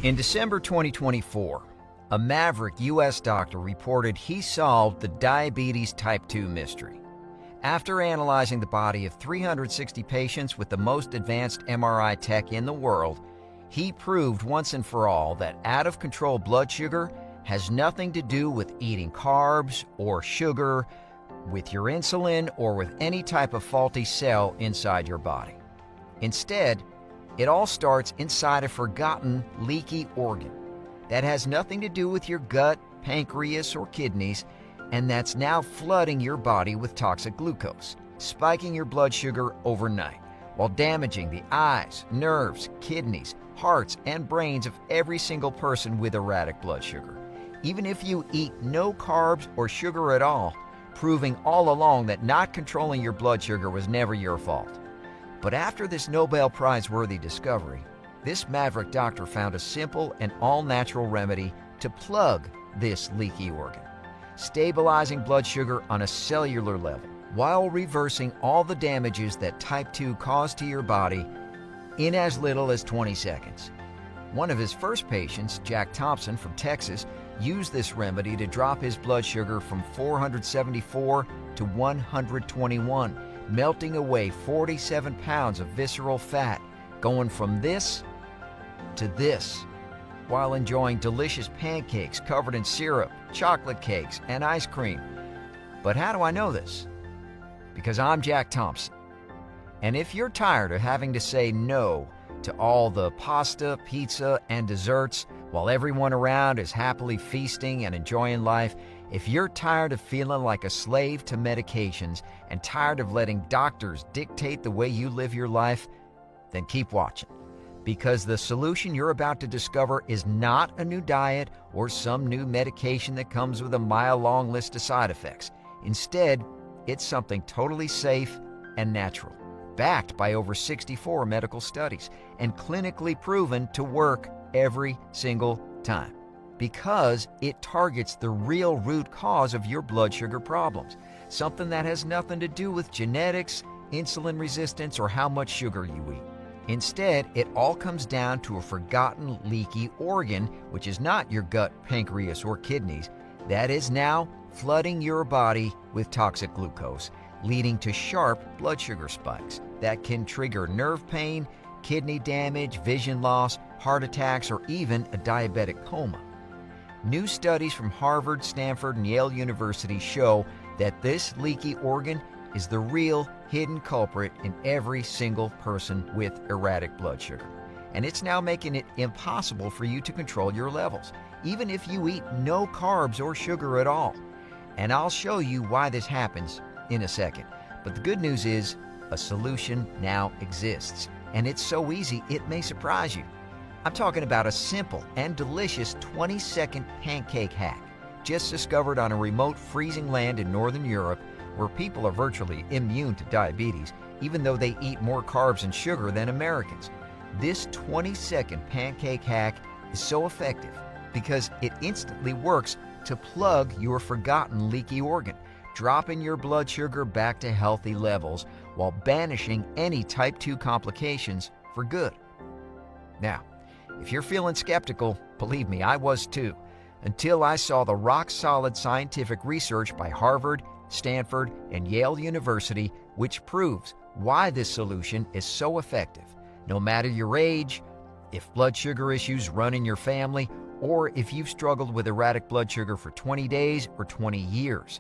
In December 2024, a maverick U.S. doctor reported he solved the diabetes type 2 mystery. After analyzing the body of 360 patients with the most advanced MRI tech in the world, he proved once and for all that out-of-control blood sugar has nothing to do with eating carbs or sugar, with your insulin, or with any type of faulty cell inside your body. Instead, it all starts inside a forgotten, leaky organ that has nothing to do with your gut, pancreas, or kidneys, and that's now flooding your body with toxic glucose, spiking your blood sugar overnight, while damaging the eyes, nerves, kidneys, hearts, and brains of every single person with erratic blood sugar, even if you eat no carbs or sugar at all, proving all along that not controlling your blood sugar was never your fault. But after this Nobel Prize-worthy discovery, this maverick doctor found a simple and all-natural remedy to plug this leaky organ, stabilizing blood sugar on a cellular level while reversing all the damages that type 2 caused to your body in as little as 20 seconds. One of his first patients, Jack Thompson from Texas, used this remedy to drop his blood sugar from 474 to 121, melting away 47 pounds of visceral fat, going from this to this, while enjoying delicious pancakes covered in syrup, chocolate cakes, and ice cream. But how do I know this? Because I'm Jack Thompson. And if you're tired of having to say no to all the pasta, pizza, and desserts while everyone around is happily feasting and enjoying life, if you're tired of feeling like a slave to medications and tired of letting doctors dictate the way you live your life, then keep watching. Because the solution you're about to discover is not a new diet or some new medication that comes with a mile-long list of side effects. Instead, it's something totally safe and natural, backed by over 64 medical studies, and clinically proven to work every single time. Because it targets the real root cause of your blood sugar problems, something that has nothing to do with genetics, insulin resistance, or how much sugar you eat. Instead, it all comes down to a forgotten leaky organ, which is not your gut, pancreas, or kidneys, that is now flooding your body with toxic glucose, leading to sharp blood sugar spikes that can trigger nerve pain, kidney damage, vision loss, heart attacks, or even a diabetic coma. New studies from Harvard, Stanford, and Yale University show that this leaky organ is the real hidden culprit in every single person with erratic blood sugar. And it's now making it impossible for you to control your levels, even if you eat no carbs or sugar at all. And I'll show you why this happens in a second. But the good news is, a solution now exists. And it's so easy, it may surprise you. I'm talking about a simple and delicious 20-second pancake hack, just discovered on a remote freezing land in Northern Europe where people are virtually immune to diabetes, even though they eat more carbs and sugar than Americans. This 20-second pancake hack is so effective because it instantly works to plug your forgotten leaky organ, dropping your blood sugar back to healthy levels while banishing any type 2 complications for good. Now, if you're feeling skeptical, believe me, I was too, until I saw the rock-solid scientific research by Harvard, Stanford, and Yale University, which proves why this solution is so effective, no matter your age, if blood sugar issues run in your family, or if you've struggled with erratic blood sugar for 20 days or 20 years.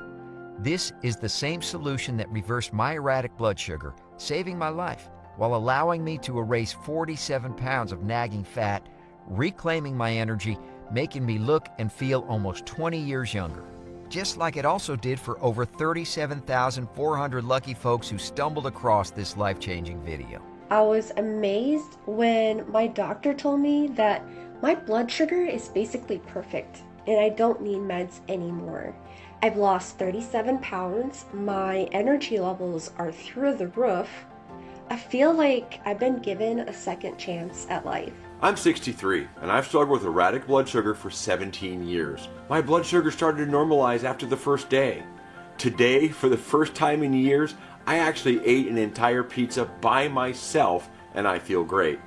This is the same solution that reversed my erratic blood sugar, saving my life, while allowing me to erase 47 pounds of nagging fat, reclaiming my energy, making me look and feel almost 20 years younger. Just like it also did for over 37,400 lucky folks who stumbled across this life-changing video. I was amazed when my doctor told me that my blood sugar is basically perfect and I don't need meds anymore. I've lost 37 pounds, my energy levels are through the roof. I feel like I've been given a second chance at life. I'm 63, and I've struggled with erratic blood sugar for 17 years. My blood sugar started to normalize after the first day. Today, for the first time in years, I actually ate an entire pizza by myself, and I feel great.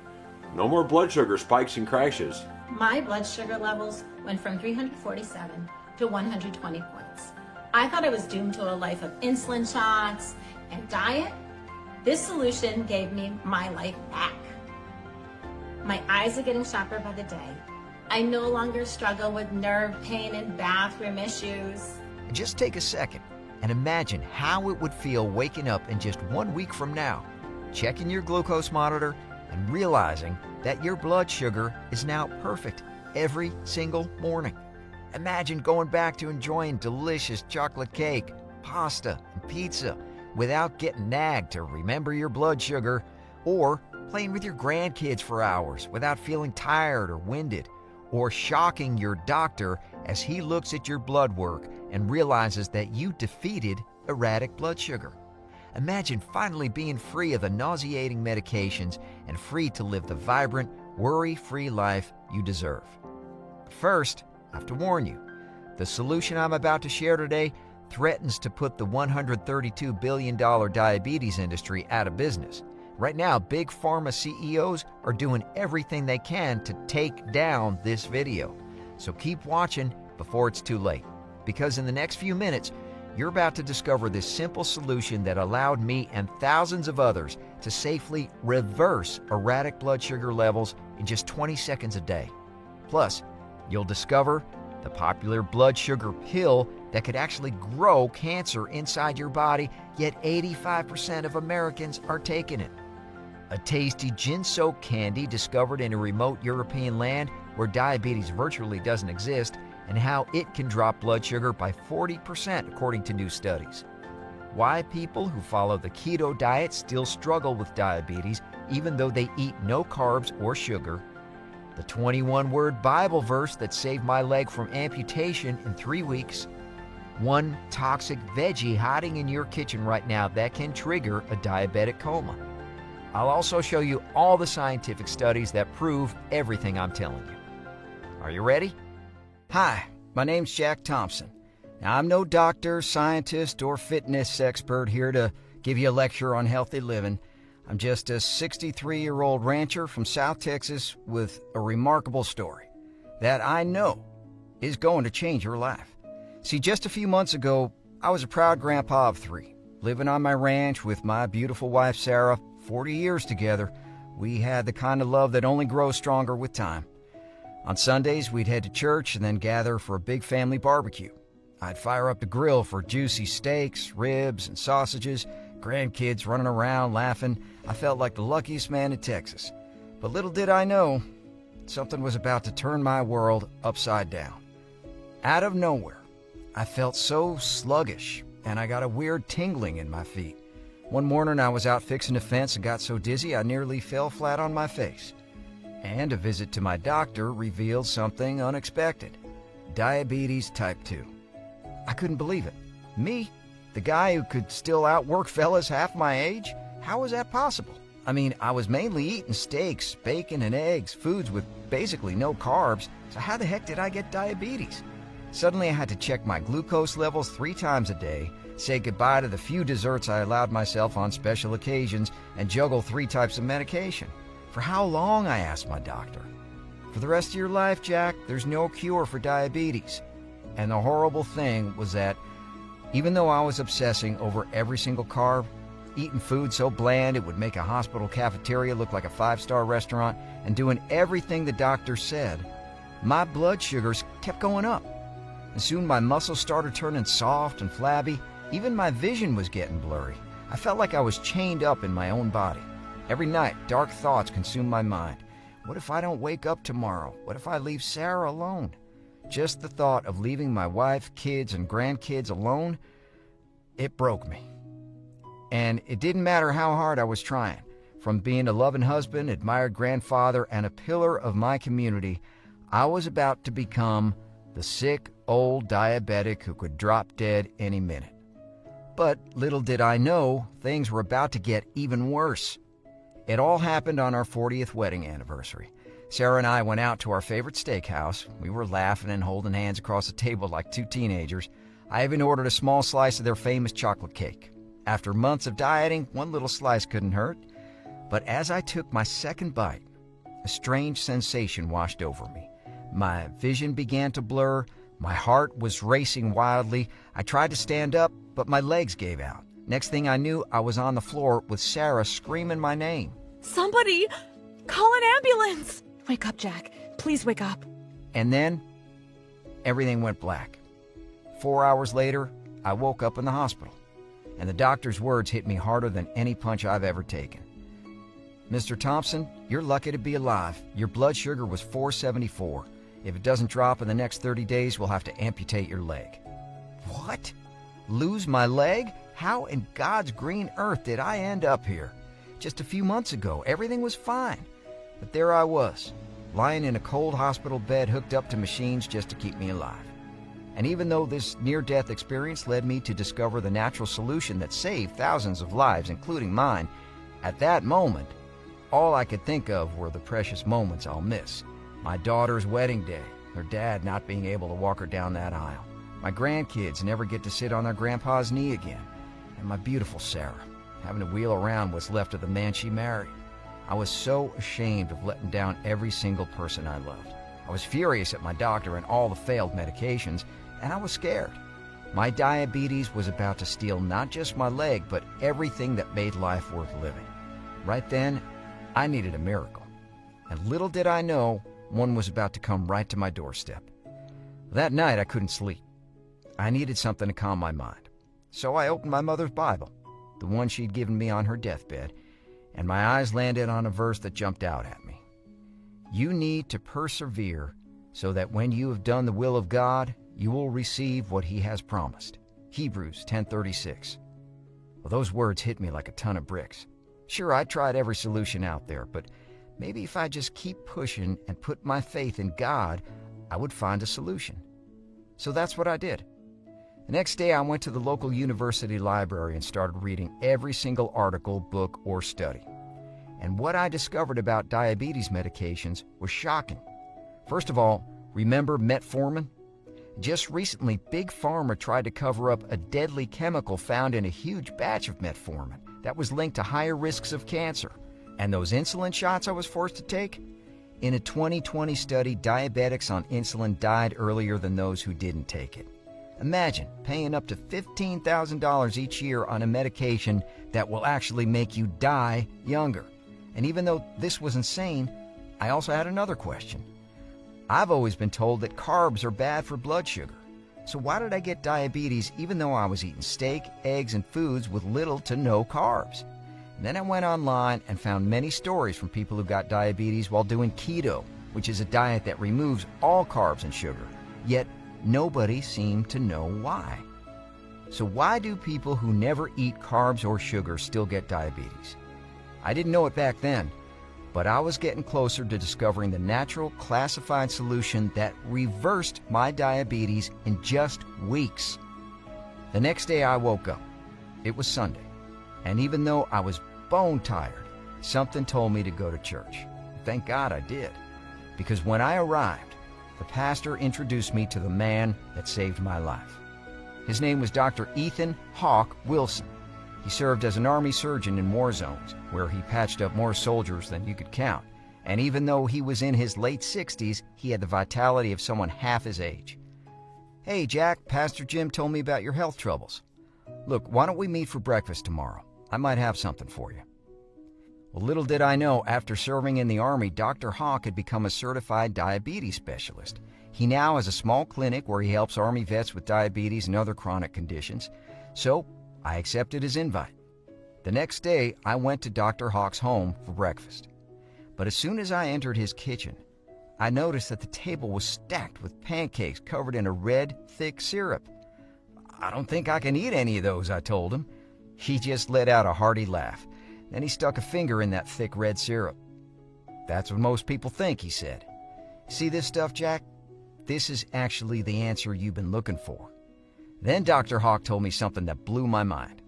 No more blood sugar spikes and crashes. my blood sugar levels went from 347 to 120 points. I thought I was doomed to a life of insulin shots and diet. This solution gave me my life back. My eyes are getting sharper by the day. I no longer struggle with nerve pain and bathroom issues. Just take a second and imagine how it would feel waking up in just 1 week from now, checking your glucose monitor and realizing that your blood sugar is now perfect every single morning. Imagine going back to enjoying delicious chocolate cake, pasta, and pizza without getting nagged to remember your blood sugar, or playing with your grandkids for hours without feeling tired or winded, or shocking your doctor as he looks at your blood work and realizes that you defeated erratic blood sugar. Imagine finally being free of the nauseating medications and free to live the vibrant, worry-free life you deserve. But first, I have to warn you, the solution I'm about to share today threatens to put the $132 billion diabetes industry out of business. Right now, big pharma CEOs are doing everything they can to take down this video. So keep watching before it's too late, because in the next few minutes, you're about to discover this simple solution that allowed me and thousands of others to safely reverse erratic blood sugar levels in just 20 seconds a day. Plus, you'll discover the popular blood sugar pill that could actually grow cancer inside your body, yet 85% of Americans are taking it. A tasty gin-soaked candy discovered in a remote European land where diabetes virtually doesn't exist, and how it can drop blood sugar by 40% according to new studies. Why people who follow the keto diet still struggle with diabetes even though they eat no carbs or sugar. The 21-word Bible verse that saved my leg from amputation in 3 weeks. One toxic veggie hiding in your kitchen right now that can trigger a diabetic coma. I'll also show you all the scientific studies that prove everything I'm telling you. Are you ready? Hi, my name's Jack Thompson. Now, I'm no doctor, scientist, or fitness expert here to give you a lecture on healthy living. I'm just a 63-year-old rancher from South Texas with a remarkable story that I know is going to change your life. See, just a few months ago, I was a proud grandpa of 3, living on my ranch with my beautiful wife, Sarah. 40 years together. We had the kind of love that only grows stronger with time. On Sundays, we'd head to church and then gather for a big family barbecue. I'd fire up the grill for juicy steaks, ribs, and sausages, grandkids running around laughing. I felt like the luckiest man in Texas. But little did I know, something was about to turn my world upside down. Out of nowhere, I felt so sluggish, and I got a weird tingling in my feet. One morning, I was out fixing a fence and got so dizzy I nearly fell flat on my face. And a visit to my doctor revealed something unexpected: diabetes type 2. I couldn't believe it. Me, the guy who could still outwork fellas half my age? How was that possible? I mean, I was mainly eating steaks, bacon, and eggs, foods with basically no carbs, so how the heck did I get diabetes? Suddenly, I had to check my glucose levels 3 times a day, say goodbye to the few desserts I allowed myself on special occasions, and juggle 3 types of medication. For how long, I asked my doctor. For the rest of your life, Jack, there's no cure for diabetes. And the horrible thing was that even though I was obsessing over every single carb, eating food so bland it would make a hospital cafeteria look like a 5-star restaurant, and doing everything the doctor said, my blood sugars kept going up. And soon my muscles started turning soft and flabby. Even my vision was getting blurry. I felt like I was chained up in my own body. Every night, dark thoughts consumed my mind. What if I don't wake up tomorrow? What if I leave Sarah alone? Just the thought of leaving my wife, kids, and grandkids alone, it broke me. And it didn't matter how hard I was trying. From being a loving husband, admired grandfather, and a pillar of my community, I was about to become the sick, old diabetic who could drop dead any minute. But little did I know, things were about to get even worse. It all happened on our 40th wedding anniversary. Sarah and I went out to our favorite steakhouse. We were laughing and holding hands across the table like 2 teenagers. I even ordered a small slice of their famous chocolate cake. After months of dieting, 1 little slice couldn't hurt. But as I took my second bite, a strange sensation washed over me. My vision began to blur. My heart was racing wildly. I tried to stand up, but my legs gave out. Next thing I knew, I was on the floor with Sarah screaming my name. Somebody! Call an ambulance! Wake up, Jack. Please wake up. And then, everything went black. 4 hours later, I woke up in the hospital, and the doctor's words hit me harder than any punch I've ever taken. Mr. Thompson, you're lucky to be alive. Your blood sugar was 474. If it doesn't drop in the next 30 days, we'll have to amputate your leg. What? Lose my leg? How in God's green earth did I end up here? Just a few months ago, everything was fine. But there I was, lying in a cold hospital bed hooked up to machines just to keep me alive. And even though this near-death experience led me to discover the natural solution that saved thousands of lives, including mine, at that moment, all I could think of were the precious moments I'll miss. My daughter's wedding day, her dad not being able to walk her down that aisle. My grandkids never get to sit on their grandpa's knee again. And my beautiful Sarah, having to wheel around what's left of the man she married. I was so ashamed of letting down every single person I loved. I was furious at my doctor and all the failed medications, and I was scared. My diabetes was about to steal not just my leg, but everything that made life worth living. Right then, I needed a miracle. And little did I know, one was about to come right to my doorstep. That night, I couldn't sleep. I needed something to calm my mind. So I opened my mother's Bible, the one she'd given me on her deathbed, and my eyes landed on a verse that jumped out at me. You need to persevere so that when you have done the will of God, you will receive what He has promised. Hebrews 10:36. Well, those words hit me like a ton of bricks. Sure, I tried every solution out there, but maybe if I just keep pushing and put my faith in God, I would find a solution. So that's what I did. The next day, I went to the local university library and started reading every single article, book, or study. And what I discovered about diabetes medications was shocking. First of all, remember metformin? Just recently, Big Pharma tried to cover up a deadly chemical found in a huge batch of metformin that was linked to higher risks of cancer. And those insulin shots I was forced to take? In a 2020 study, diabetics on insulin died earlier than those who didn't take it. Imagine paying up to $15,000 each year on a medication that will actually make you die younger. And even though this was insane, I also had another question. I've always been told that carbs are bad for blood sugar. So why did I get diabetes even though I was eating steak, eggs, and foods with little to no carbs? And then I went online and found many stories from people who got diabetes while doing keto, which is a diet that removes all carbs and sugar. Yet nobody seemed to know why. So why do people who never eat carbs or sugar still get diabetes? I didn't know it back then, but I was getting closer to discovering the natural classified solution that reversed my diabetes in just weeks. The next day I woke up. It was Sunday, and even though I was bone tired, something told me to go to church. Thank God I did, because when I arrived, the pastor introduced me to the man that saved my life. His name was Dr. Ethan Hawk Wilson. He served as an Army surgeon in war zones, where he patched up more soldiers than you could count. And even though he was in his late 60s, he had the vitality of someone half his age. Hey, Jack, Pastor Jim told me about your health troubles. Look, why don't we meet for breakfast tomorrow? I might have something for you. Well, little did I know, after serving in the Army, Dr. Hawk had become a certified diabetes specialist. He now has a small clinic where he helps Army vets with diabetes and other chronic conditions. So I accepted his invite. The next day, I went to Dr. Hawk's home for breakfast. But as soon as I entered his kitchen, I noticed that the table was stacked with pancakes covered in a red, thick syrup. I don't think I can eat any of those, I told him. He just let out a hearty laugh. Then he stuck a finger in that thick red syrup. That's what most people think, he said. See this stuff, Jack? This is actually the answer you've been looking for. Then Dr. Hawk told me something that blew my mind.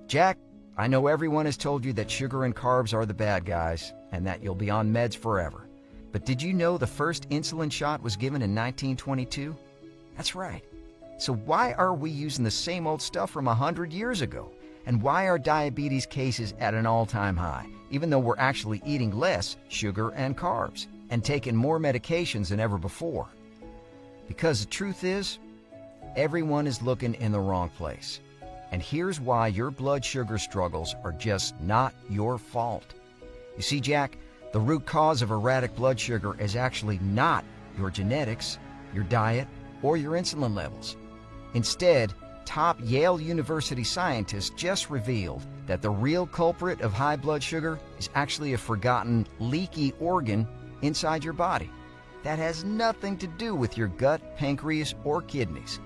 Jack, I know everyone has told you that sugar and carbs are the bad guys and that you'll be on meds forever. But did you know the first insulin shot was given in 1922? That's right. So why are we using the same old stuff from 100 years ago? And why are diabetes cases at an all-time high, even though we're actually eating less sugar and carbs and taking more medications than ever before? Because the truth is, everyone is looking in the wrong place. And here's why your blood sugar struggles are just not your fault. You see, Jack, the root cause of erratic blood sugar is actually not your genetics, your diet, or your insulin levels. Instead, top Yale University scientists just revealed that the real culprit of high blood sugar is actually a forgotten, leaky organ inside your body. That has nothing to do with your gut, pancreas, or kidneys.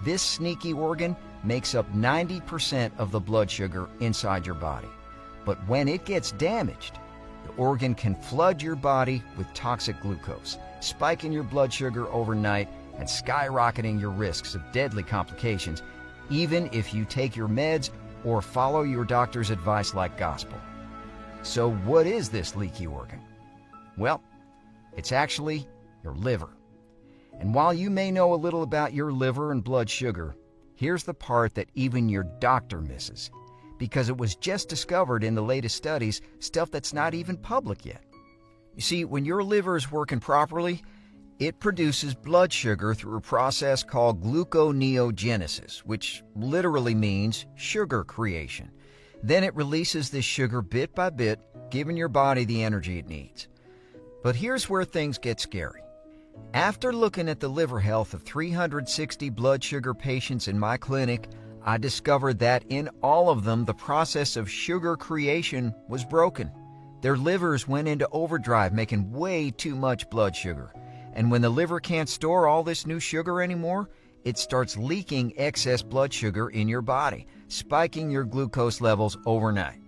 This sneaky organ makes up 90% of the blood sugar inside your body. But when it gets damaged, the organ can flood your body with toxic glucose, spiking your blood sugar overnight and skyrocketing your risks of deadly complications, even if you take your meds or follow your doctor's advice like gospel. So what is this leaky organ? Well, it's actually your liver. And while you may know a little about your liver and blood sugar, here's the part that even your doctor misses, because it was just discovered in the latest studies, stuff that's not even public yet. You see, when your liver is working properly, it produces blood sugar through a process called gluconeogenesis, which literally means sugar creation. Then it releases this sugar bit by bit, giving your body the energy it needs. But here's where things get scary. After looking at the liver health of 360 blood sugar patients in my clinic, I discovered that in all of them, the process of sugar creation was broken. Their livers went into overdrive, making way too much blood sugar. And when the liver can't store all this new sugar anymore, it starts leaking excess blood sugar in your body, spiking your glucose levels overnight.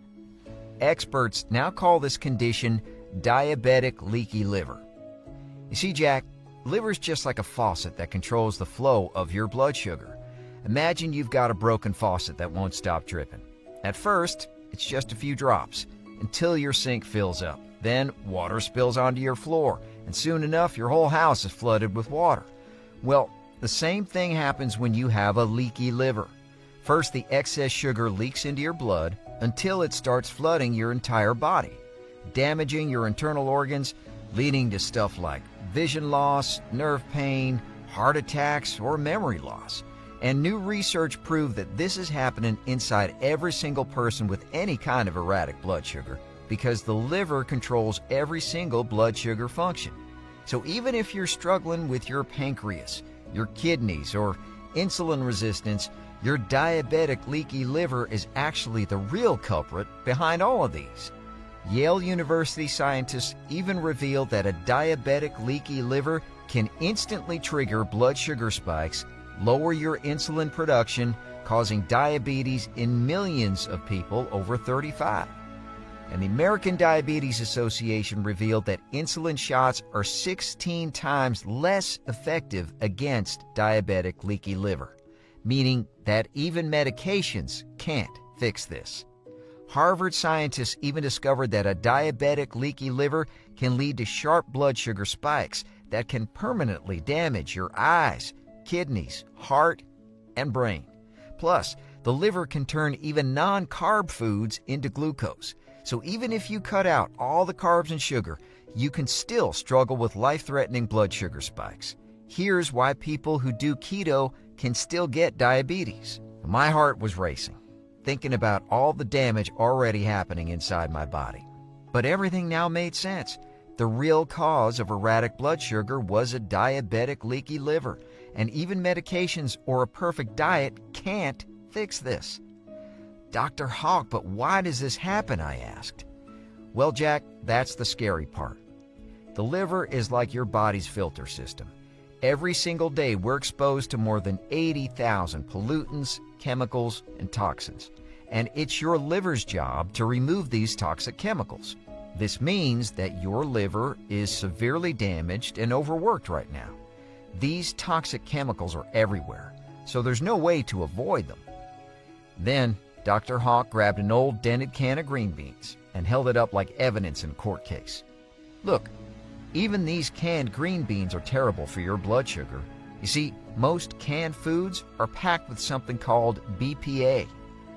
Experts now call this condition diabetic leaky liver. You see, Jack, liver's just like a faucet that controls the flow of your blood sugar. Imagine you've got a broken faucet that won't stop dripping. At first, it's just a few drops until your sink fills up. Then water spills onto your floor, and soon enough your whole house is flooded with water. Well, the same thing happens when you have a leaky liver. First, the excess sugar leaks into your blood until it starts flooding your entire body, damaging your internal organs, leading to stuff like vision loss, nerve pain, heart attacks, or memory loss. And new research proved that this is happening inside every single person with any kind of erratic blood sugar, because the liver controls every single blood sugar function. So even if you're struggling with your pancreas, your kidneys, or insulin resistance, your diabetic leaky liver is actually the real culprit behind all of these. Yale University scientists even revealed that a diabetic leaky liver can instantly trigger blood sugar spikes, lower your insulin production, causing diabetes in millions of people over 35. And the American Diabetes Association revealed that insulin shots are 16 times less effective against diabetic leaky liver, meaning that even medications can't fix this. Harvard scientists even discovered that a diabetic leaky liver can lead to sharp blood sugar spikes that can permanently damage your eyes, kidneys, heart, and brain. Plus, the liver can turn even non-carb foods into glucose. So even if you cut out all the carbs and sugar, you can still struggle with life-threatening blood sugar spikes. Here's why people who do keto can still get diabetes. My heart was racing, thinking about all the damage already happening inside my body. But everything now made sense. The real cause of erratic blood sugar was a diabetic leaky liver, and even medications or a perfect diet can't fix this. Dr. Hawk, but why does this happen? I asked. Well, Jack, that's the scary part. The liver is like your body's filter system. Every single day, we're exposed to more than 80,000 pollutants, chemicals, and toxins. And it's your liver's job to remove these toxic chemicals. This means that your liver is severely damaged and overworked right now. These toxic chemicals are everywhere, so there's no way to avoid them. Then, Dr. Hawk grabbed an old dented can of green beans and held it up like evidence in a court case. Look, even these canned green beans are terrible for your blood sugar. You see, most canned foods are packed with something called BPA,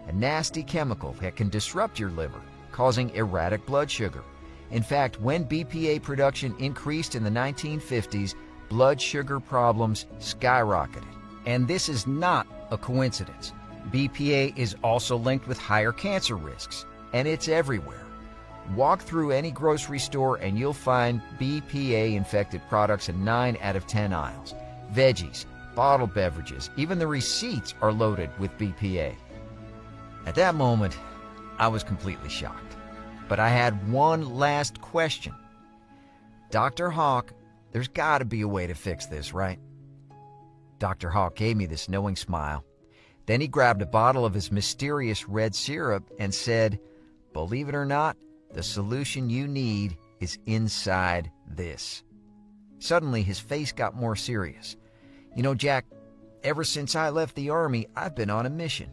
a nasty chemical that can disrupt your liver, causing erratic blood sugar. In fact, when BPA production increased in the 1950s, blood sugar problems skyrocketed. And this is not a coincidence. BPA is also linked with higher cancer risks, and it's everywhere. Walk through any grocery store and you'll find BPA-infected products in 9 out of 10 aisles. Veggies, bottled beverages, even the receipts are loaded with BPA. At that moment, I was completely shocked. But I had one last question. Dr. Hawk, there's got to be a way to fix this, right? Dr. Hawk gave me this knowing smile. Then he grabbed a bottle of his mysterious red syrup and said, "Believe it or not, the solution you need is inside this." Suddenly, his face got more serious. "You know, Jack, ever since I left the Army, I've been on a mission.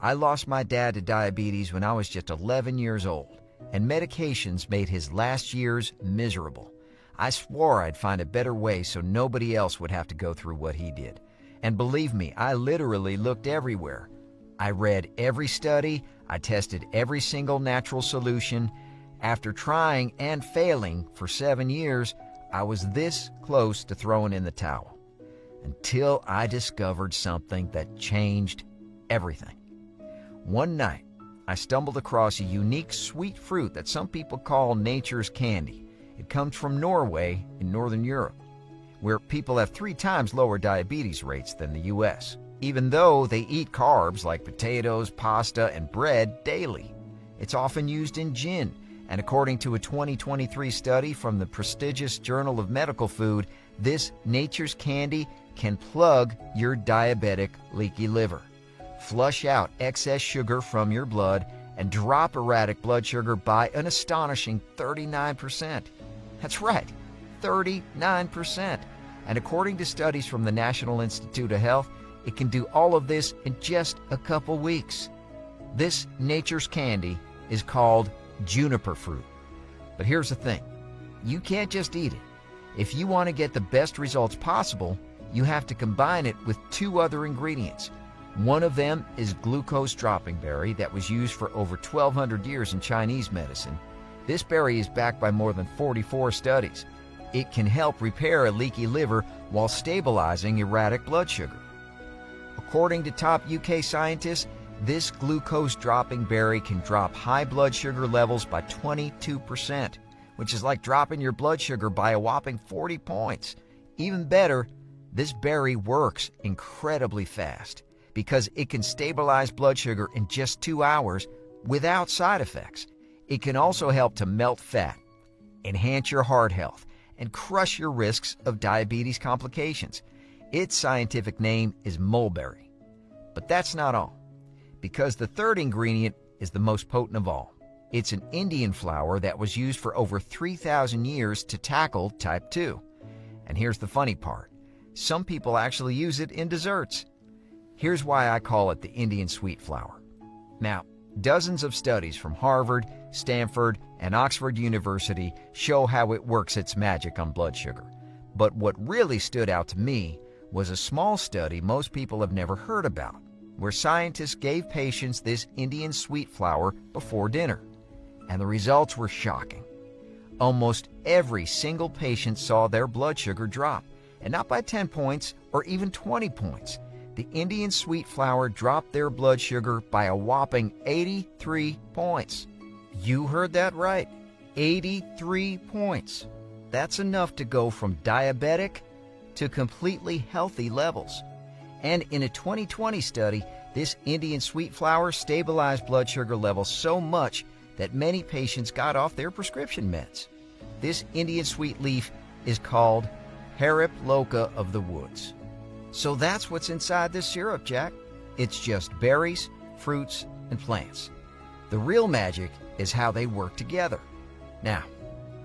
I lost my dad to diabetes when I was just 11 years old, and medications made his last years miserable. I swore I'd find a better way so nobody else would have to go through what he did. And believe me, I literally looked everywhere. I read every study, I tested every single natural solution. After trying and failing for 7 years, I was this close to throwing in the towel. Until I discovered something that changed everything. One night, I stumbled across a unique sweet fruit that some people call nature's candy. It comes from Norway in Northern Europe, where people have 3 times lower diabetes rates than the U.S., even though they eat carbs like potatoes, pasta, and bread daily. It's often used in gin, and according to a 2023 study from the prestigious Journal of Medical Food, this nature's candy can plug your diabetic leaky liver, flush out excess sugar from your blood, and drop erratic blood sugar by an astonishing 39%. That's right, 39%. And according to studies from the National Institute of Health, it can do all of this in just a couple weeks. This nature's candy is called juniper fruit. But here's the thing, you can't just eat it. If you want to get the best results possible, you have to combine it with 2 other ingredients. One of them is glucose dropping berry that was used for over 1,200 years in Chinese medicine. This berry is backed by more than 44 studies. It can help repair a leaky liver while stabilizing erratic blood sugar. According to top UK scientists, this glucose dropping berry can drop high blood sugar levels by 22%, which is like dropping your blood sugar by a whopping 40 points. Even better, this berry works incredibly fast because it can stabilize blood sugar in just 2 hours without side effects. It can also help to melt fat, enhance your heart health, and crush your risks of diabetes complications. Its scientific name is mulberry. But that's not all, because the 3rd ingredient is the most potent of all. It's an Indian flower that was used for over 3,000 years to tackle type 2. And here's the funny part. Some people actually use it in desserts. Here's why I call it the Indian sweet flower. Now, dozens of studies from Harvard, Stanford, and Oxford University show how it works its magic on blood sugar. But what really stood out to me was a small study most people have never heard about, where scientists gave patients this Indian sweet flower before dinner. And the results were shocking. Almost every single patient saw their blood sugar drop, and not by 10 points or even 20 points. The Indian sweet flower dropped their blood sugar by a whopping 83 points. You heard that right, 83 points. That's enough to go from diabetic to completely healthy levels. And in a 2020 study, this Indian sweet flower stabilized blood sugar levels so much that many patients got off their prescription meds. This Indian sweet leaf is called Harip loca of the woods. So that's what's inside this syrup, Jack. It's just berries, fruits, and plants. The real magic is how they work together. Now,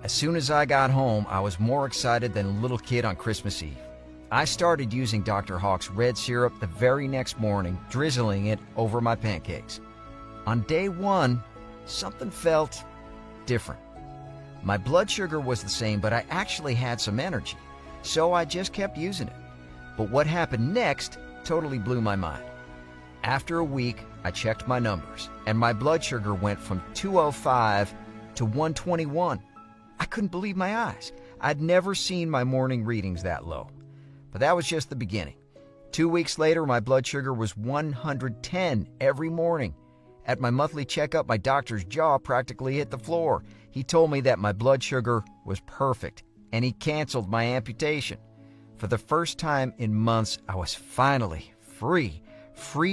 as soon as I got home, I was more excited than a little kid on Christmas Eve. I started using Dr. Hawk's red syrup the very next morning, drizzling it over my pancakes. On day 1, something felt different. My blood sugar was the same, but I actually had some energy, so I just kept using it. But what happened next totally blew my mind. After a week, I checked my numbers, and my blood sugar went from 205 to 121. I couldn't believe my eyes. I'd never seen my morning readings that low. But that was just the beginning. 2 weeks later, my blood sugar was 110 every morning. At my monthly checkup, my doctor's jaw practically hit the floor. He told me that my blood sugar was perfect, and he canceled my amputation. For the first time in months, I was finally free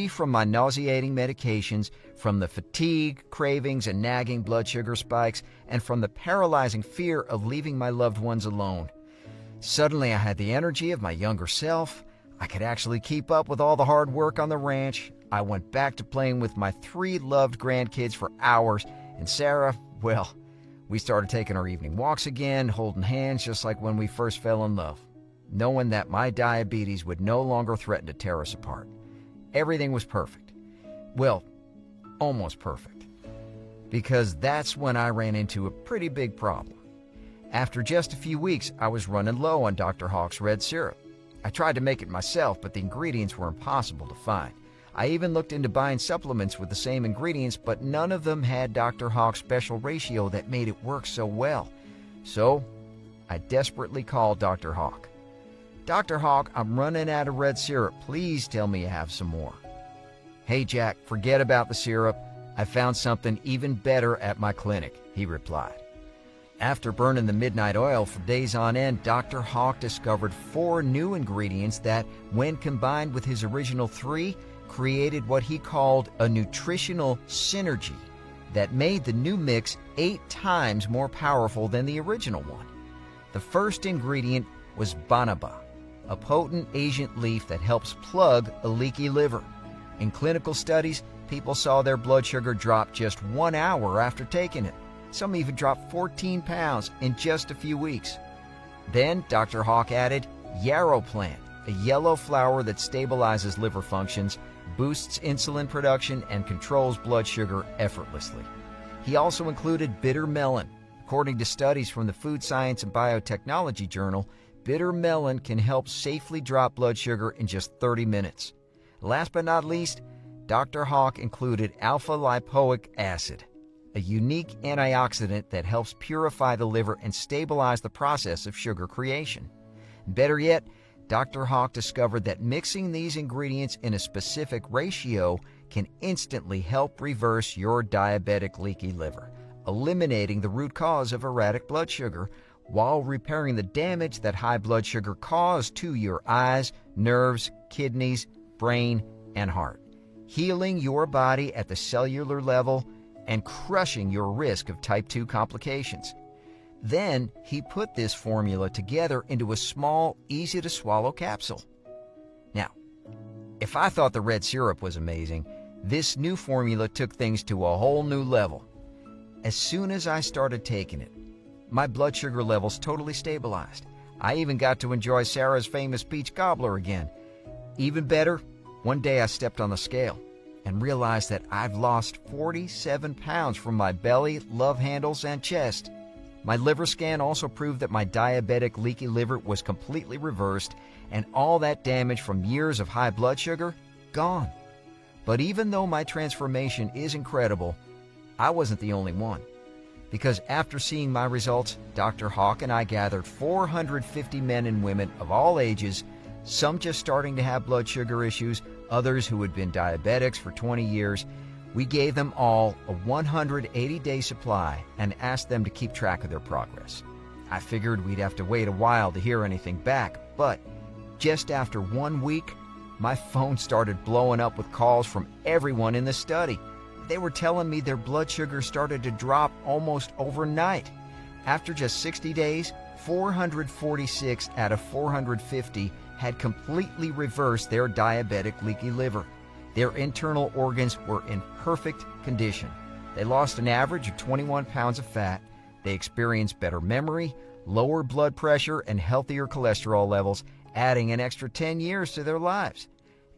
from my nauseating medications, from the fatigue, cravings, and nagging blood sugar spikes, and from the paralyzing fear of leaving my loved ones alone. Suddenly, I had the energy of my younger self. I could actually keep up with all the hard work on the ranch. I went back to playing with my 3 loved grandkids for hours, and Sarah, well, we started taking our evening walks again, holding hands just like when we first fell in love, knowing that my diabetes would no longer threaten to tear us apart. Everything was perfect. Well, almost perfect. Because that's when I ran into a pretty big problem. After just a few weeks, I was running low on Dr. Hawk's red syrup. I tried to make it myself, but the ingredients were impossible to find. I even looked into buying supplements with the same ingredients, but none of them had Dr. Hawk's special ratio that made it work so well. So, I desperately called Dr. Hawk. "Dr. Hawk, I'm running out of red syrup. Please tell me you have some more." "Hey, Jack, forget about the syrup. I found something even better at my clinic," he replied. After burning the midnight oil for days on end, Dr. Hawk discovered 4 new ingredients that, when combined with his original 3, created what he called a nutritional synergy that made the new mix 8 times more powerful than the original one. The first ingredient was banaba, a potent agent leaf that helps plug a leaky liver. In clinical studies, people saw their blood sugar drop just 1 hour after taking it. Some even dropped 14 pounds in just a few weeks. Then Dr. Hawk added yarrow plant, a yellow flower that stabilizes liver functions, boosts insulin production, and controls blood sugar effortlessly. He also included bitter melon. According to studies from the Food Science and Biotechnology Journal, bitter melon can help safely drop blood sugar in just 30 minutes. Last but not least, Dr. Hawk included alpha-lipoic acid, a unique antioxidant that helps purify the liver and stabilize the process of sugar creation. Better yet, Dr. Hawk discovered that mixing these ingredients in a specific ratio can instantly help reverse your diabetic leaky liver, eliminating the root cause of erratic blood sugar while repairing the damage that high blood sugar caused to your eyes, nerves, kidneys, brain, and heart, healing your body at the cellular level and crushing your risk of type 2 complications. Then he put this formula together into a small, easy-to-swallow capsule. Now, if I thought the red syrup was amazing, this new formula took things to a whole new level. As soon as I started taking it, my blood sugar levels totally stabilized. I even got to enjoy Sarah's famous peach cobbler again. Even better, one day I stepped on the scale and realized that I've lost 47 pounds from my belly, love handles, and chest. My liver scan also proved that my diabetic leaky liver was completely reversed, and all that damage from years of high blood sugar, gone. But even though my transformation is incredible, I wasn't the only one. Because after seeing my results, Dr. Hawk and I gathered 450 men and women of all ages, some just starting to have blood sugar issues, others who had been diabetics for 20 years. We gave them all a 180-day supply and asked them to keep track of their progress. I figured we'd have to wait a while to hear anything back, but just after 1 week, my phone started blowing up with calls from everyone in the study. They were telling me their blood sugar started to drop almost overnight. After just 60 days, 446 out of 450 had completely reversed their diabetic leaky liver. Their internal organs were in perfect condition. They lost an average of 21 pounds of fat. They experienced better memory, lower blood pressure, and healthier cholesterol levels, adding an extra 10 years to their lives.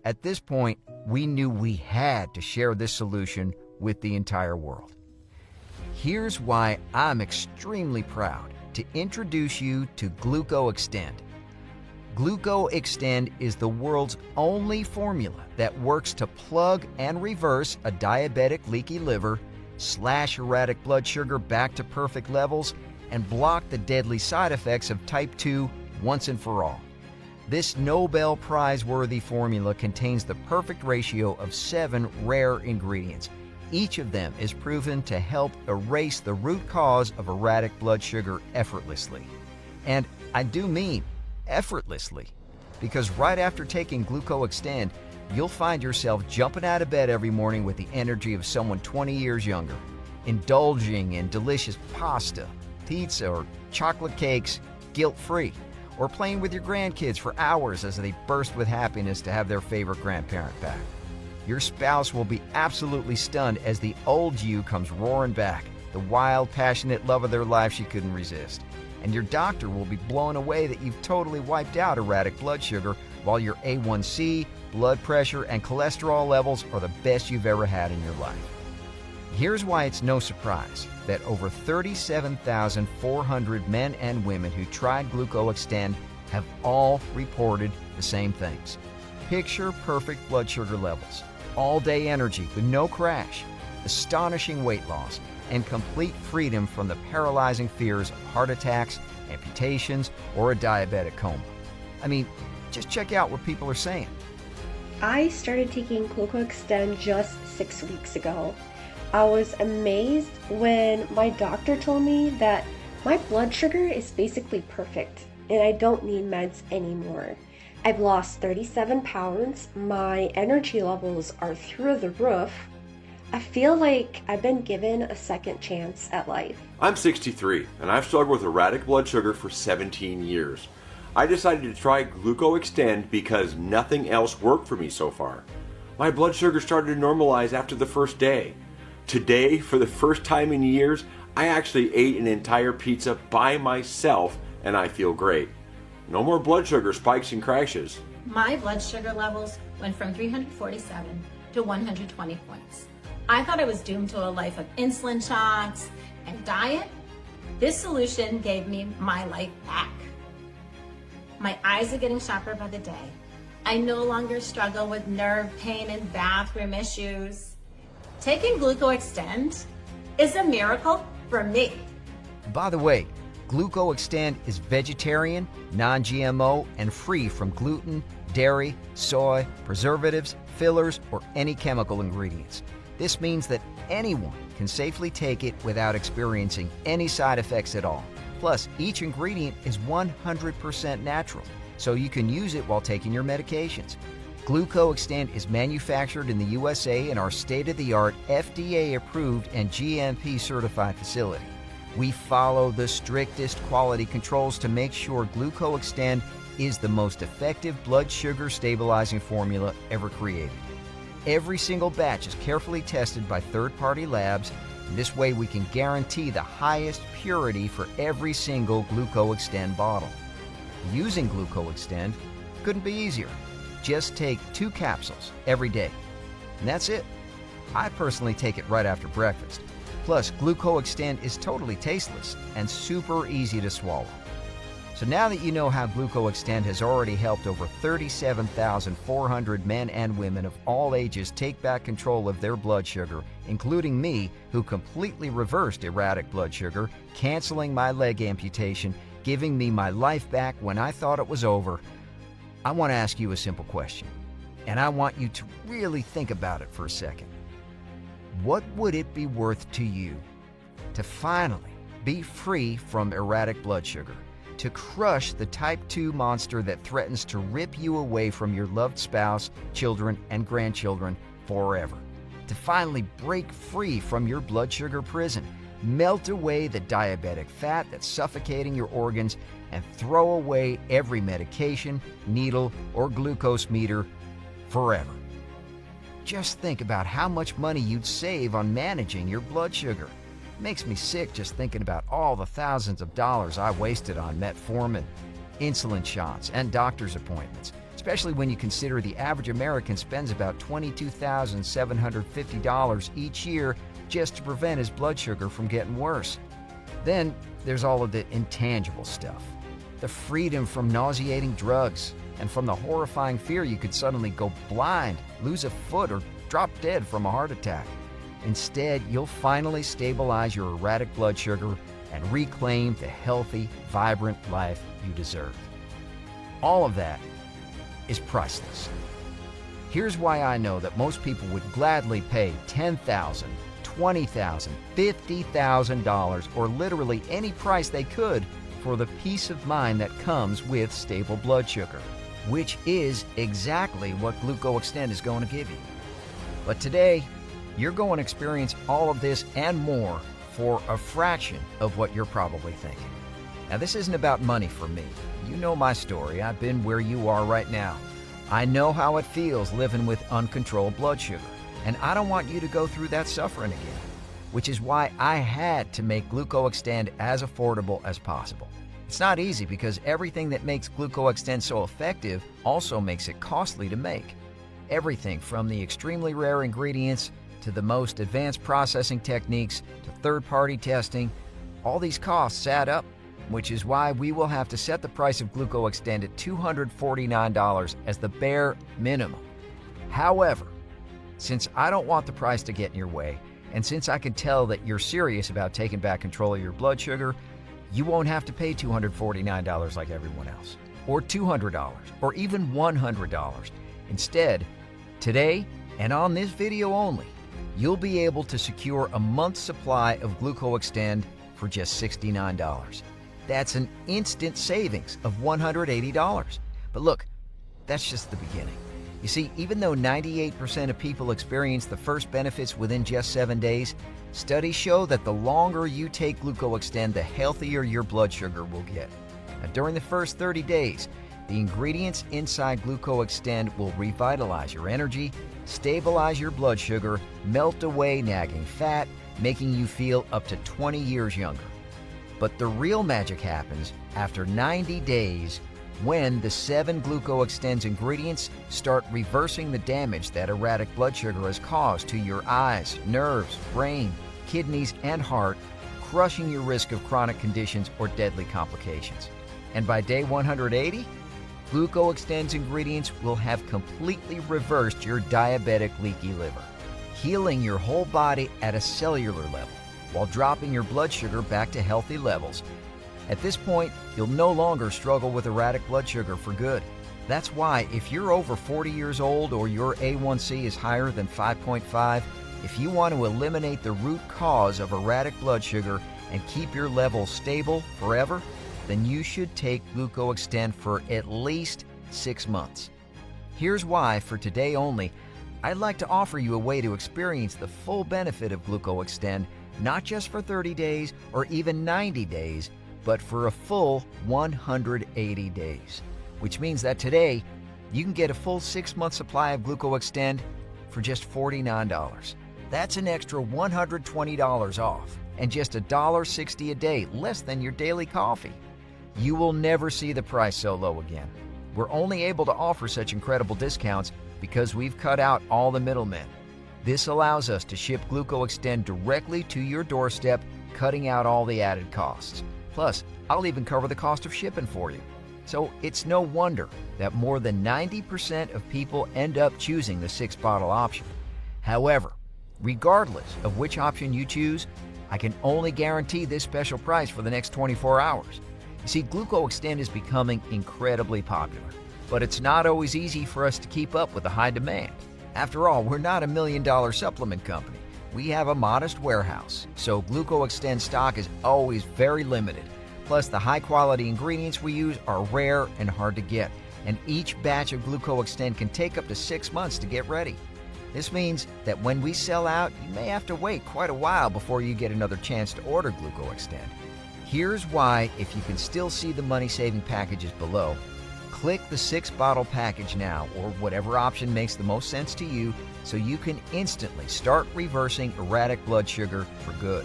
At this point, we knew we had to share this solution with the entire world. Here's why I'm extremely proud to introduce you to GlucoExtend. GlucoExtend is the world's only formula that works to plug and reverse a diabetic leaky liver, slash erratic blood sugar back to perfect levels, and block the deadly side effects of type 2 once and for all. This Nobel Prize-worthy formula contains the perfect ratio of 7 rare ingredients. Each of them is proven to help erase the root cause of erratic blood sugar effortlessly. And I do mean effortlessly, because right after taking GlucoExtend, you'll find yourself jumping out of bed every morning with the energy of someone 20 years younger, indulging in delicious pasta, pizza, or chocolate cakes guilt-free, or playing with your grandkids for hours as they burst with happiness to have their favorite grandparent back. Your spouse will be absolutely stunned as the old you comes roaring back, the wild, passionate love of their life she couldn't resist. And your doctor will be blown away that you've totally wiped out erratic blood sugar while your A1C, blood pressure, and cholesterol levels are the best you've ever had in your life. Here's why it's no surprise that over 37,400 men and women who tried GlucoExtend have all reported the same things. Picture perfect blood sugar levels, all-day energy with no crash, astonishing weight loss, and complete freedom from the paralyzing fears of heart attacks, amputations, or a diabetic coma. I mean, just check out what people are saying. I started taking GlucoExtend just 6 weeks ago. I was amazed when my doctor told me that my blood sugar is basically perfect and I don't need meds anymore. I've lost 37 pounds, my energy levels are through the roof. I feel like I've been given a second chance at life. I'm 63 and I've struggled with erratic blood sugar for 17 years. I decided to try GlucoExtend because nothing else worked for me so far. My blood sugar started to normalize after the first day. Today, for the first time in years, I actually ate an entire pizza by myself and I feel great. No more blood sugar spikes and crashes. My blood sugar levels went from 347 to 120 points. I thought I was doomed to a life of insulin shots and diet. This solution gave me my life back. My eyes are getting sharper by the day. I no longer struggle with nerve pain and bathroom issues. Taking GlucoExtend is a miracle for me. By the way, GlucoExtend is vegetarian, non-GMO, and free from gluten, dairy, soy, preservatives, fillers, or any chemical ingredients. This means that anyone can safely take it without experiencing any side effects at all. Plus, each ingredient is 100% natural, so you can use it while taking your medications. GlucoExtend is manufactured in the USA in our state-of-the-art, FDA-approved and GMP-certified facility. We follow the strictest quality controls to make sure GlucoExtend is the most effective blood sugar stabilizing formula ever created. Every single batch is carefully tested by third-party labs, and this way we can guarantee the highest purity for every single GlucoExtend bottle. Using GlucoExtend couldn't be easier. Just take 2 capsules every day, and that's it. I personally take it right after breakfast. Plus, GlucoExtend is totally tasteless and super easy to swallow. So now that you know how GlucoExtend has already helped over 37,400 men and women of all ages take back control of their blood sugar, including me, who completely reversed erratic blood sugar, canceling my leg amputation, giving me my life back when I thought it was over, I want to ask you a simple question, and I want you to really think about it for a second. What would it be worth to you to finally be free from erratic blood sugar, to crush the type 2 monster that threatens to rip you away from your loved spouse, children, and grandchildren forever, to finally break free from your blood sugar prison, melt away the diabetic fat that's suffocating your organs, and throw away every medication, needle, or glucose meter forever? Just think about how much money you'd save on managing your blood sugar. It makes me sick just thinking about all the thousands of dollars I wasted on metformin, insulin shots, and doctor's appointments, especially when you consider the average American spends about $22,750 each year just to prevent his blood sugar from getting worse. Then there's all of the intangible stuff. The freedom from nauseating drugs, and from the horrifying fear you could suddenly go blind, lose a foot, or drop dead from a heart attack. Instead, you'll finally stabilize your erratic blood sugar and reclaim the healthy, vibrant life you deserve. All of that is priceless. Here's why I know that most people would gladly pay $10,000, $20,000, $50,000, or literally any price they could for the peace of mind that comes with stable blood sugar, which is exactly what GlucoExtend is going to give you. But today, you're going to experience all of this and more for a fraction of what you're probably thinking. Now, this isn't about money for me. You know my story. I've been where you are right now. I know how it feels living with uncontrolled blood sugar, and I don't want you to go through that suffering again, which is why I had to make GlucoExtend as affordable as possible. It's not easy because everything that makes GlucoExtend so effective also makes it costly to make. Everything from the extremely rare ingredients to the most advanced processing techniques to third-party testing, all these costs add up, which is why we will have to set the price of GlucoExtend at $249 as the bare minimum. However, since I don't want the price to get in your way, and since I can tell that you're serious about taking back control of your blood sugar, you won't have to pay $249 like everyone else, or $200, or even $100. Instead, today, and on this video only, you'll be able to secure a month's supply of GlucoExtend for just $69. That's an instant savings of $180. But look, that's just the beginning. You see, even though 98% of people experience the first benefits within just 7 days, studies show that the longer you take GlucoExtend, the healthier your blood sugar will get. Now, during the first 30 days, the ingredients inside GlucoExtend will revitalize your energy, stabilize your blood sugar, melt away nagging fat, making you feel up to 20 years younger. But the real magic happens after 90 days when the 7 GlucoExtend's ingredients start reversing the damage that erratic blood sugar has caused to your eyes, nerves, brain, kidneys, and heart, crushing your risk of chronic conditions or deadly complications. And by day 180, GlucoExtend's ingredients will have completely reversed your diabetic leaky liver, healing your whole body at a cellular level, while dropping your blood sugar back to healthy levels. At this point, you'll no longer struggle with erratic blood sugar for good. That's why if you're over 40 years old or your A1C is higher than 5.5, if you want to eliminate the root cause of erratic blood sugar and keep your levels stable forever, then you should take GlucoExtend for at least 6 months. Here's why, for today only, I'd like to offer you a way to experience the full benefit of GlucoExtend, not just for 30 days or even 90 days, but for a full 180 days. Which means that today, you can get a full 6-month supply of GlucoExtend for just $49. That's an extra $120 off, and just $1.60 a day, less than your daily coffee. You will never see the price so low again. We're only able to offer such incredible discounts because we've cut out all the middlemen. This allows us to ship GlucoExtend directly to your doorstep, cutting out all the added costs. Plus, I'll even cover the cost of shipping for you. So it's no wonder that more than 90% of people end up choosing the 6-bottle option. However, regardless of which option you choose, I can only guarantee this special price for the next 24 hours. You see, GlucoExtend is becoming incredibly popular, but it's not always easy for us to keep up with the high demand. After all, we're not a $1 million supplement company. We have a modest warehouse, so GlucoExtend stock is always very limited. Plus, the high-quality ingredients we use are rare and hard to get, and each batch of GlucoExtend can take up to 6 months to get ready. This means that when we sell out, you may have to wait quite a while before you get another chance to order GlucoExtend. Here's why, if you can still see the money-saving packages below, click the 6-bottle package now, or whatever option makes the most sense to you, so you can instantly start reversing erratic blood sugar for good.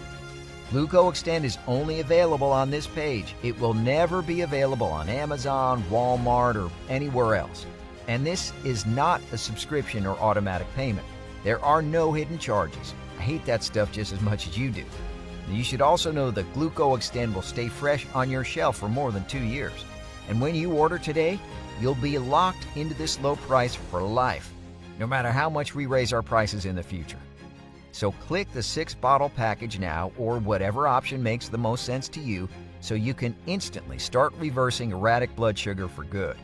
GlucoExtend is only available on this page. It will never be available on Amazon, Walmart, or anywhere else. And this is not a subscription or automatic payment. There are no hidden charges. I hate that stuff just as much as you do. You should also know that GlucoExtend will stay fresh on your shelf for more than 2 years. And when you order today, you'll be locked into this low price for life, no matter how much we raise our prices in the future. So click the 6-bottle package now, or whatever option makes the most sense to you, so you can instantly start reversing erratic blood sugar for good.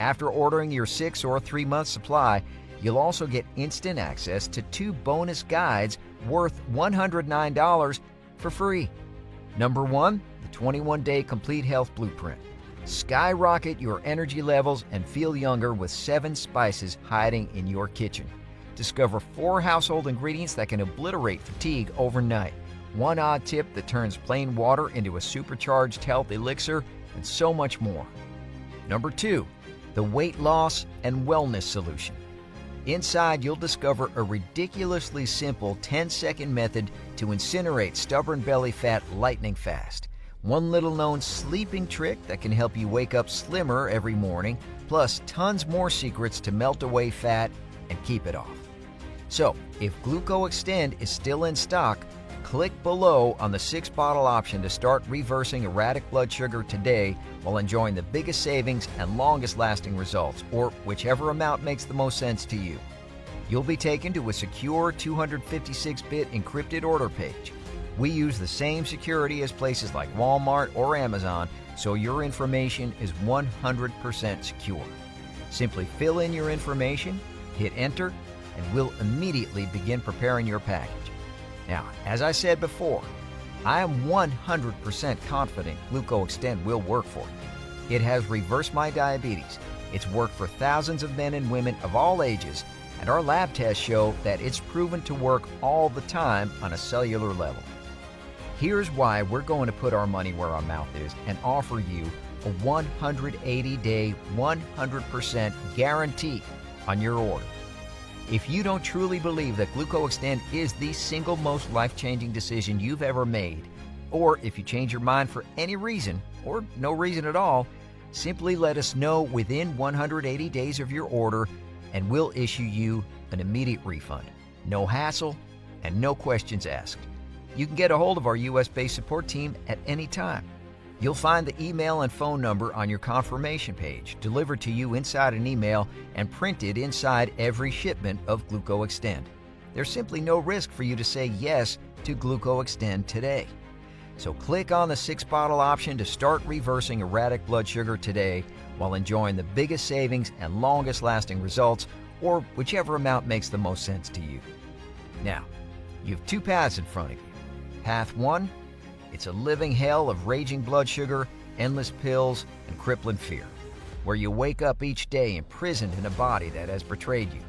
After ordering your 6 or 3-month supply, you'll also get instant access to 2 bonus guides worth $109 for free. Number 1, the 21-day complete health blueprint. Skyrocket your energy levels and feel younger with 7 spices hiding in your kitchen. Discover 4 household ingredients that can obliterate fatigue overnight. 1 odd tip that turns plain water into a supercharged health elixir, and so much more. Number 2, the weight loss and wellness solution. Inside, you'll discover a ridiculously simple 10-second method to incinerate stubborn belly fat lightning fast. 1 little-known sleeping trick that can help you wake up slimmer every morning, plus tons more secrets to melt away fat and keep it off. So, if GlucoExtend is still in stock, click below on the 6-bottle option to start reversing erratic blood sugar today while enjoying the biggest savings and longest-lasting results, or whichever amount makes the most sense to you. You'll be taken to a secure 256-bit encrypted order page. We use the same security as places like Walmart or Amazon, so your information is 100% secure. Simply fill in your information, hit enter, and we'll immediately begin preparing your package. Now, as I said before, I am 100% confident GlucoExtend will work for you. It has reversed my diabetes. It's worked for thousands of men and women of all ages, and our lab tests show that it's proven to work all the time on a cellular level. Here's why we're going to put our money where our mouth is and offer you a 180-day, 100% guarantee on your order. If you don't truly believe that GlucoExtend is the single most life-changing decision you've ever made, or if you change your mind for any reason, or no reason at all, simply let us know within 180 days of your order and we'll issue you an immediate refund. No hassle and no questions asked. You can get a hold of our U.S.-based support team at any time. You'll find the email and phone number on your confirmation page, delivered to you inside an email and printed inside every shipment of GlucoExtend. There's simply no risk for you to say yes to GlucoExtend today. So click on the 6-bottle option to start reversing erratic blood sugar today while enjoying the biggest savings and longest lasting results, or whichever amount makes the most sense to you. Now, you have 2 paths in front of you. Path 1, it's a living hell of raging blood sugar, endless pills, and crippling fear, where you wake up each day imprisoned in a body that has betrayed you.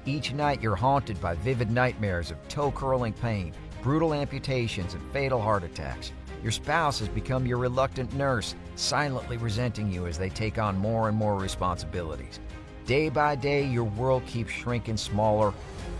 Each night you're haunted by vivid nightmares of toe-curling pain, brutal amputations, and fatal heart attacks. Your spouse has become your reluctant nurse, silently resenting you as they take on more and more responsibilities. Day by day, your world keeps shrinking smaller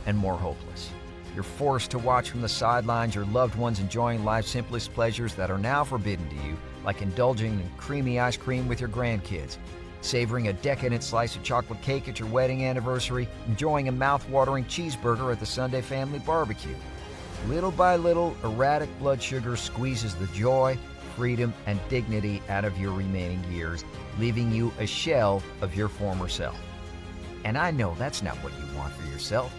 and more hopeless. You're forced to watch from the sidelines your loved ones enjoying life's simplest pleasures that are now forbidden to you, like indulging in creamy ice cream with your grandkids, savoring a decadent slice of chocolate cake at your wedding anniversary, enjoying a mouth-watering cheeseburger at the Sunday family barbecue. Little by little, erratic blood sugar squeezes the joy, freedom, and dignity out of your remaining years, leaving you a shell of your former self. And I know that's not what you want for yourself.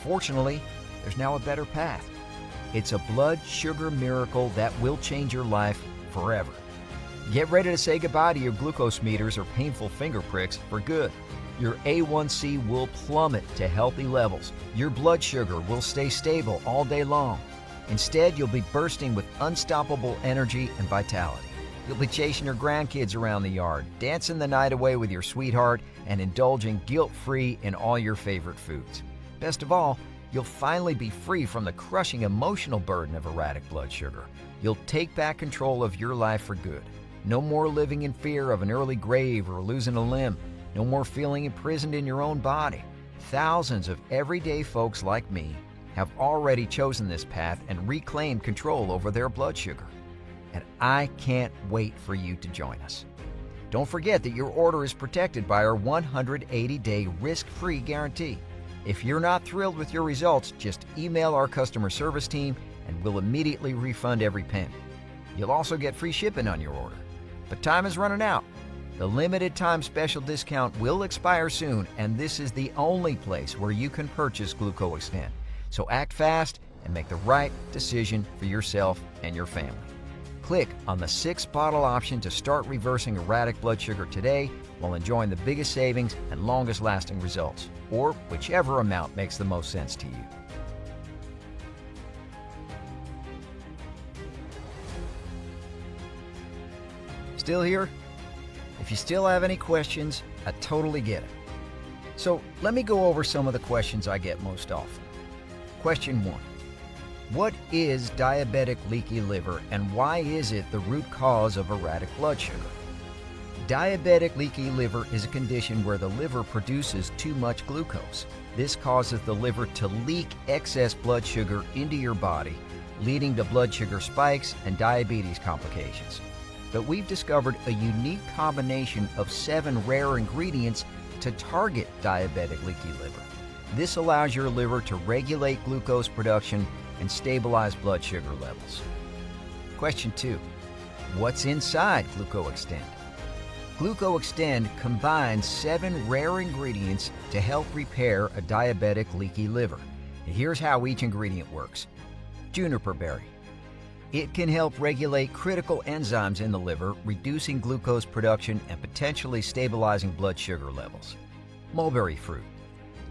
Fortunately, there's now a better path. It's a blood sugar miracle that will change your life forever. Get ready to say goodbye to your glucose meters or painful finger pricks for good. Your A1C will plummet to healthy levels. Your blood sugar will stay stable all day long. Instead, you'll be bursting with unstoppable energy and vitality. You'll be chasing your grandkids around the yard, dancing the night away with your sweetheart, and indulging guilt-free in all your favorite foods. Best of all, you'll finally be free from the crushing emotional burden of erratic blood sugar. You'll take back control of your life for good. No more living in fear of an early grave or losing a limb. No more feeling imprisoned in your own body. Thousands of everyday folks like me have already chosen this path and reclaimed control over their blood sugar. And I can't wait for you to join us. Don't forget that your order is protected by our 180-day risk-free guarantee. If you're not thrilled with your results, just email our customer service team and we'll immediately refund every penny. You'll also get free shipping on your order. But time is running out. The limited time special discount will expire soon, and this is the only place where you can purchase GlucoExtend. So act fast and make the right decision for yourself and your family. Click on the 6-bottle option to start reversing erratic blood sugar today while enjoying the biggest savings and longest lasting results, or whichever amount makes the most sense to you. Still here? If you still have any questions, I totally get it. So let me go over some of the questions I get most often. Question 1. What is diabetic leaky liver, and why is it the root cause of erratic blood sugar? Diabetic leaky liver is a condition where the liver produces too much glucose. This causes the liver to leak excess blood sugar into your body, leading to blood sugar spikes and diabetes complications. But we've discovered a unique combination of 7 rare ingredients to target diabetic leaky liver. This allows your liver to regulate glucose production and stabilize blood sugar levels. Question 2. What's inside GlucoExtend? GlucoExtend combines 7 rare ingredients to help repair a diabetic leaky liver. And here's how each ingredient works. Juniper berry. It can help regulate critical enzymes in the liver, reducing glucose production and potentially stabilizing blood sugar levels. Mulberry fruit.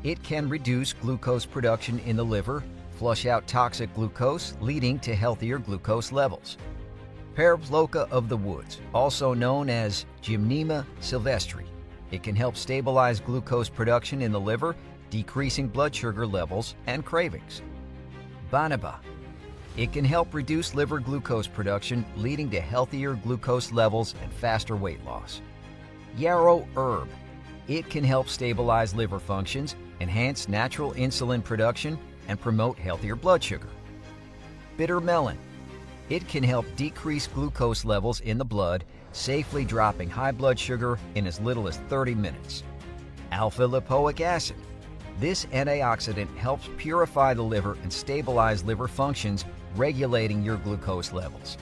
It can reduce glucose production in the liver, flush out toxic glucose, leading to healthier glucose levels. Perbs loca of the woods, also known as Gymnema sylvestre. It can help stabilize glucose production in the liver, decreasing blood sugar levels and cravings. Banaba. It can help reduce liver glucose production, leading to healthier glucose levels and faster weight loss. Yarrow herb. It can help stabilize liver functions, enhance natural insulin production, and promote healthier blood sugar. Bitter melon. It can help decrease glucose levels in the blood, safely dropping high blood sugar in as little as 30 minutes. Alpha lipoic acid. This antioxidant helps purify the liver and stabilize liver functions, regulating your glucose levels.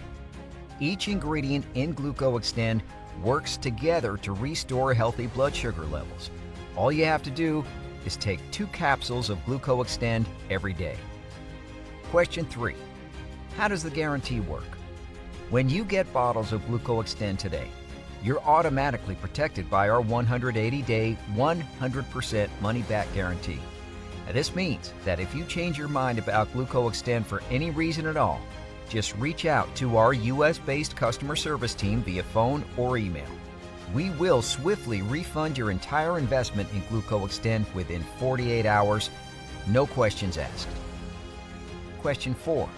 Each ingredient in GlucoExtend works together to restore healthy blood sugar levels. All you have to do is take 2 capsules of GlucoExtend every day. Question 3. How does the guarantee work? When you get bottles of GlucoExtend today, you're automatically protected by our 180-day, 100% money-back guarantee. Now, this means that if you change your mind about GlucoExtend for any reason at all, just reach out to our U.S.-based customer service team via phone or email. We will swiftly refund your entire investment in GlucoExtend within 48 hours, no questions asked. Question 4.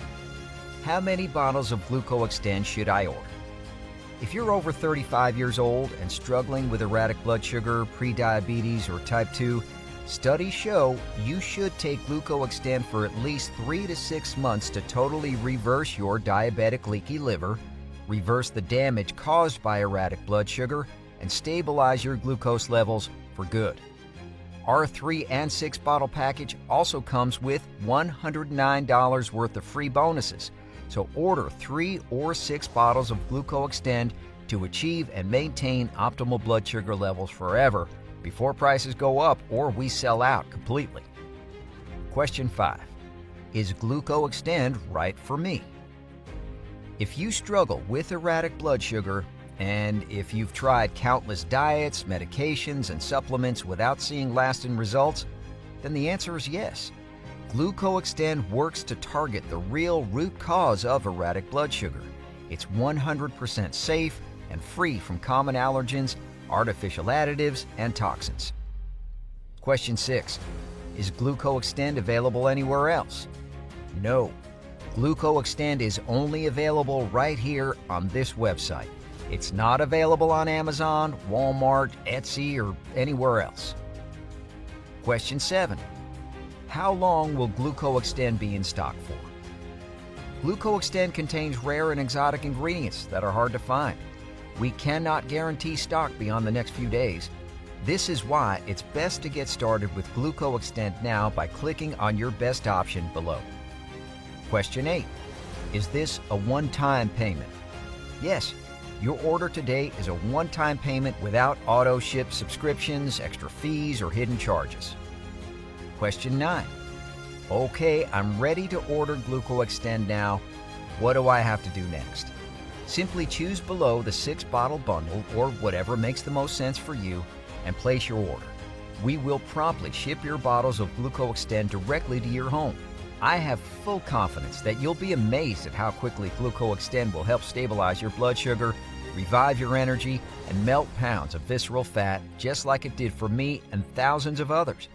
How many bottles of GlucoExtend should I order? If you're over 35 years old and struggling with erratic blood sugar, prediabetes, or type 2, studies show you should take GlucoExtend for at least 3 to 6 months to totally reverse your diabetic leaky liver, reverse the damage caused by erratic blood sugar, and stabilize your glucose levels for good. Our 3 and 6 bottle package also comes with $109 worth of free bonuses. So order 3 or 6 bottles of GlucoExtend to achieve and maintain optimal blood sugar levels forever before prices go up or we sell out completely. Question 5. Is GlucoExtend right for me? If you struggle with erratic blood sugar, and if you've tried countless diets, medications, and supplements without seeing lasting results, then the answer is yes. GlucoExtend works to target the real root cause of erratic blood sugar. It's 100% safe and free from common allergens, artificial additives, and toxins. Question 6. Is GlucoExtend available anywhere else? No. GlucoExtend is only available right here on this website. It's not available on Amazon, Walmart, Etsy, or anywhere else. Question 7. How long will GlucoExtend be in stock for? GlucoExtend contains rare and exotic ingredients that are hard to find. We cannot guarantee stock beyond the next few days. This is why it's best to get started with GlucoExtend now by clicking on your best option below. Question 8. Is this a one-time payment? Yes. Your order today is a one-time payment without auto-ship subscriptions, extra fees, or hidden charges. Question 9. Okay, I'm ready to order GlucoExtend now. What do I have to do next? Simply choose below the 6-bottle bundle or whatever makes the most sense for you and place your order. We will promptly ship your bottles of GlucoExtend directly to your home. I have full confidence that you'll be amazed at how quickly GlucoExtend will help stabilize your blood sugar, revive your energy, and melt pounds of visceral fat just like it did for me and thousands of others.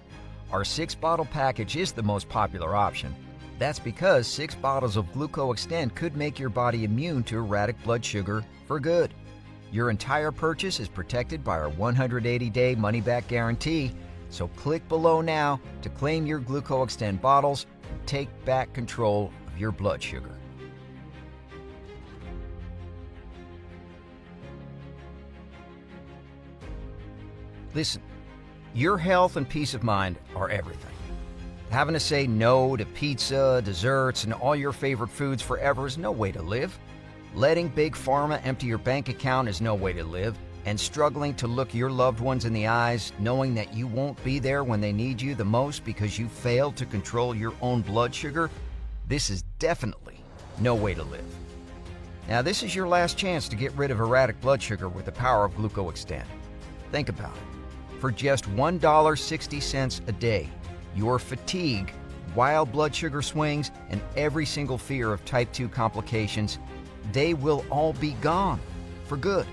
Our 6-bottle package is the most popular option. That's because 6 bottles of GlucoExtend could make your body immune to erratic blood sugar for good. Your entire purchase is protected by our 180-day money-back guarantee, so click below now to claim your GlucoExtend bottles and take back control of your blood sugar. Listen, your health and peace of mind are everything. Having to say no to pizza, desserts, and all your favorite foods forever is no way to live. Letting Big Pharma empty your bank account is no way to live. And struggling to look your loved ones in the eyes, knowing that you won't be there when they need you the most because you failed to control your own blood sugar, this is definitely no way to live. Now, this is your last chance to get rid of erratic blood sugar with the power of GlucoExtend. Think about it. For just $1.60 a day, your fatigue, wild blood sugar swings, and every single fear of type 2 complications, they will all be gone for good.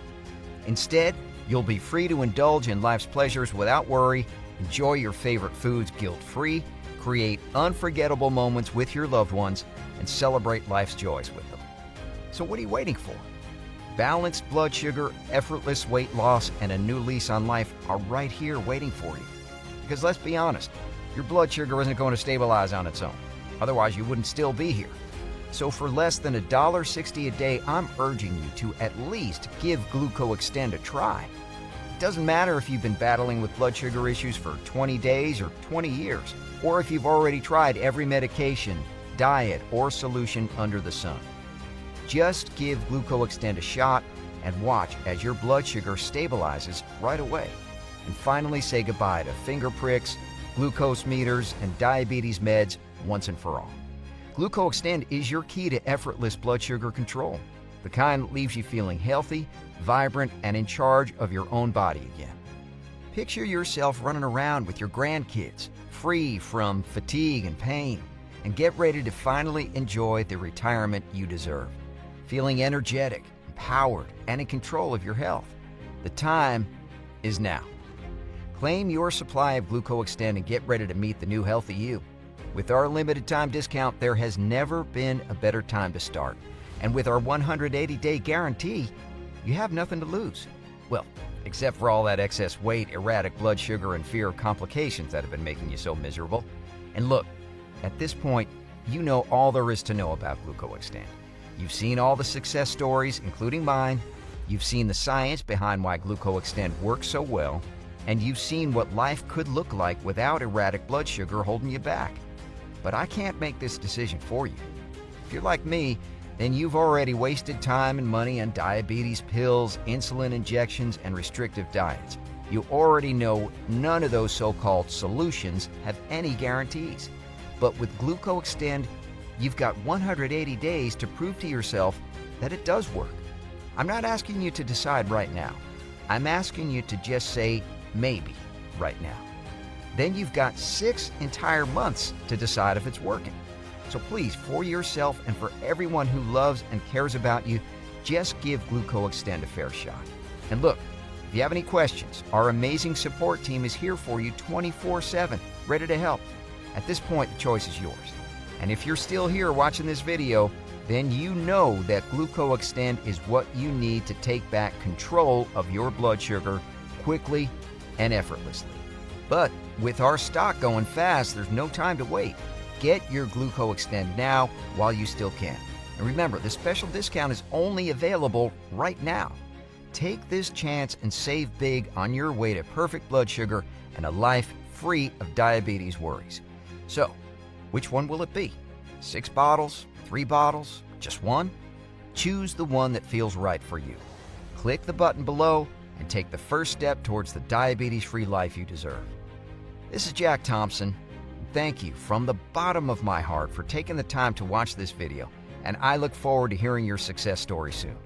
Instead, you'll be free to indulge in life's pleasures without worry, enjoy your favorite foods guilt-free, create unforgettable moments with your loved ones, and celebrate life's joys with them. So what are you waiting for? Balanced blood sugar, effortless weight loss, and a new lease on life are right here waiting for you. Because let's be honest, your blood sugar isn't going to stabilize on its own. Otherwise, you wouldn't still be here. So for less than $1.60 a day, I'm urging you to at least give GlucoExtend a try. It doesn't matter if you've been battling with blood sugar issues for 20 days or 20 years, or if you've already tried every medication, diet, or solution under the sun. Just give GlucoExtend a shot and watch as your blood sugar stabilizes right away. And finally say goodbye to finger pricks, glucose meters, and diabetes meds once and for all. GlucoExtend is your key to effortless blood sugar control, the kind that leaves you feeling healthy, vibrant, and in charge of your own body again. Picture yourself running around with your grandkids, free from fatigue and pain, and get ready to finally enjoy the retirement you deserve, feeling energetic, empowered, and in control of your health. The time is now. Claim your supply of GlucoExtend and get ready to meet the new healthy you. With our limited time discount, there has never been a better time to start. And with our 180-day guarantee, you have nothing to lose. Well, except for all that excess weight, erratic blood sugar, and fear of complications that have been making you so miserable. And look, at this point, you know all there is to know about GlucoExtend. You've seen all the success stories, including mine. You've seen the science behind why GlucoExtend works so well. And you've seen what life could look like without erratic blood sugar holding you back. But I can't make this decision for you. If you're like me, then you've already wasted time and money on diabetes pills, insulin injections, and restrictive diets. You already know none of those so-called solutions have any guarantees. But with GlucoExtend, you've got 180 days to prove to yourself that it does work. I'm not asking you to decide right now. I'm asking you to just say maybe right now. Then you've got 6 entire months to decide if it's working. So please, for yourself and for everyone who loves and cares about you, just give GlucoExtend a fair shot. And look, if you have any questions, our amazing support team is here for you 24/7, ready to help. At this point, the choice is yours. And if you're still here watching this video, then you know that GlucoExtend is what you need to take back control of your blood sugar quickly and effortlessly. But with our stock going fast, there's no time to wait. Get your GlucoExtend now while you still can. And remember, this special discount is only available right now. Take this chance and save big on your way to perfect blood sugar and a life free of diabetes worries. So, which one will it be? 6 bottles? 3 bottles? Just one? Choose the one that feels right for you. Click the button below and take the first step towards the diabetes-free life you deserve. This is Jack Thompson. Thank you from the bottom of my heart for taking the time to watch this video, and I look forward to hearing your success story soon.